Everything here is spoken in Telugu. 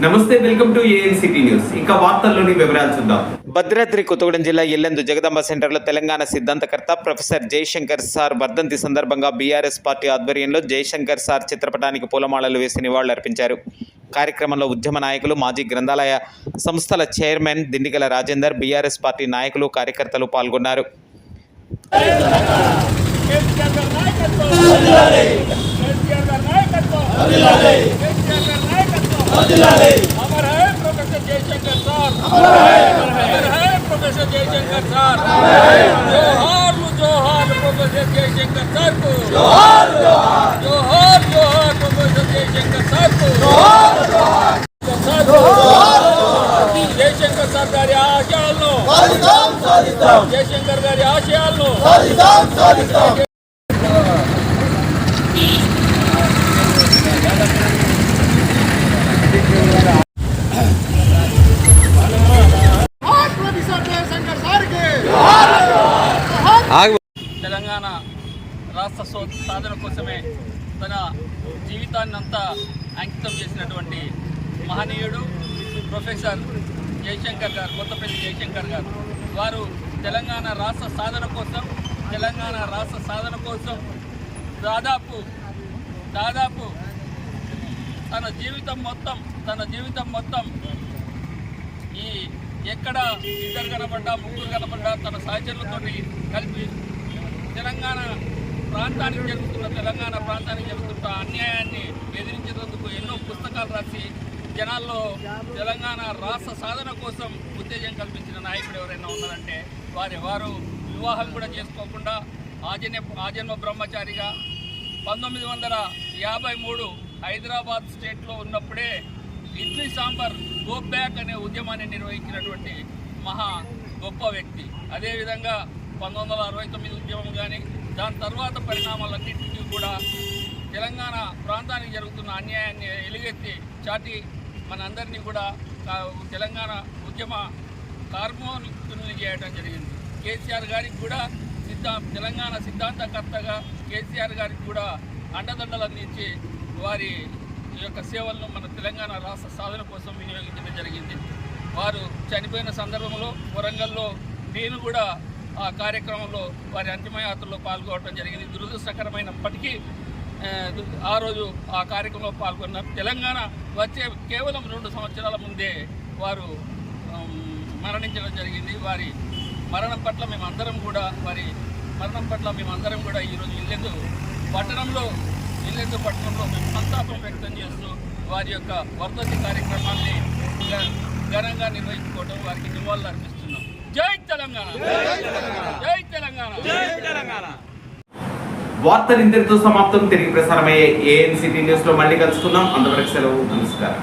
నమస్తే, వెల్కమ్ టు ఏఎన్సిటీ న్యూస్. ఇంకా వార్తల్లోని వివరాలు చూద్దాం. భద్రాద్రి కొత్తగూడెం జిల్లా ఎల్లెందు జగదంబ సెంటర్లో తెలంగాణ సిద్ధాంతకర్త ప్రొఫెసర్ జయశంకర్ సార్ వర్ధంతి సందర్భంగా బీఆర్ఎస్ పార్టీ ఆధ్వర్యంలో జయశంకర్ సార్ చిత్రపటానికి పూలమాలలు వేసి నివాళులర్పించారు. కార్యక్రమంలో ఉద్యమ నాయకులు, మాజీ గ్రంథాలయ సంస్థల chairman Dundigal Rajender, BRS party నాయకులు, కార్యకర్తలు పాల్గొన్నారు. अमर है प्रोफेसर जयशंकर सर, अमर है प्रोफेसर जयशंकर सर, जोहार जोहार प्रोफेसर जयशंकर सर को, जोहार जोहार जोहार जोहार प्रोफेसर जयशंकर सर को, जोहार जोहार जयशंकर सर गारी आशयाలను సాధిద్దాం, జయశంకర్ గారి ఆశయాలను సాధిద్దాం. తెలంగాణ రాష్ట్ర సాధన కోసమే తన జీవితాన్ని అంతా అంకితం చేసినటువంటి మహనీయుడు ప్రొఫెసర్ జయశంకర్ గారు, కొత్తపల్లి జయశంకర్ గారు. వారు తెలంగాణ రాష్ట్ర సాధన కోసం దాదాపు తన జీవితం మొత్తం ఈ ఎక్కడ ఇద్దరు కనబడ్డా, ముగ్గురు కనబడ్డా తన సహచరులతో కలిపి తెలంగాణ ప్రాంతానికి జరుగుతున్న అన్యాయాన్ని ఎదిరించేందుకు ఎన్నో పుస్తకాలు రాసి జనాల్లో తెలంగాణ రాష్ట్ర సాధన కోసం ఉత్తేజం కల్పించిన నాయకుడు ఎవరైనా ఉన్నారంటే వారు వివాహం కూడా చేసుకోకుండా ఆజన్మ బ్రహ్మచారిగా 1953 హైదరాబాద్ స్టేట్లో ఉన్నప్పుడే ఇడ్లీ సాంబార్ గో బ్యాక్ అనే ఉద్యమాన్ని నిర్వహించినటువంటి మహా గొప్ప వ్యక్తి. అదేవిధంగా 1969 ఉద్యమం కానీ దాని తర్వాత పరిణామాలన్నింటినీ కూడా తెలంగాణ ప్రాంతానికి జరుగుతున్న అన్యాయాన్ని ఎలుగెత్తి చాటి మనందరినీ కూడా తెలంగాణ ఉద్యమ కార్మోన్ముక్తుల్ని చేయడం జరిగింది. కేసీఆర్ గారికి కూడా తెలంగాణ సిద్ధాంతకర్తగా కేసీఆర్ గారికి కూడా అండదండలు అందించి వారి యొక్క సేవలను మన తెలంగాణ రాష్ట్ర సాధన కోసం వినియోగించడం జరిగింది. వారు చనిపోయిన సందర్భంలో వరంగల్లో నేను కూడా ఆ కార్యక్రమంలో వారి అంతిమయాత్రలో పాల్గొనడం జరిగింది. దురదృష్టకరమైనప్పటికీ ఆ రోజు ఆ కార్యక్రమంలో పాల్గొన్నారు. తెలంగాణ వచ్చే కేవలం 2 సంవత్సరాల ముందే వారు మరణించడం జరిగింది. వారి మరణం పట్ల మేమందరం కూడా ఈరోజు ఇల్లెందు పట్టణంలో మేము సంతాపం వ్యక్తం చేస్తూ వారి యొక్క వర్ధంతి కార్యక్రమాన్ని ఘనంగా నిర్వహించుకోవడం, వారికి నివాళులు అర్పిస్తున్నాం. జై తెలంగాణ, జై తెలంగాణ, జై తెలంగాణ. వార్తలు ఇంతటితో సమాప్తం. తిరిగి ప్రసారమయ్యే ఏఎన్సిటీ న్యూస్ లో మళ్ళీ కలుసుకుందాం. అంతవరకు సెలవు, నమస్కారం.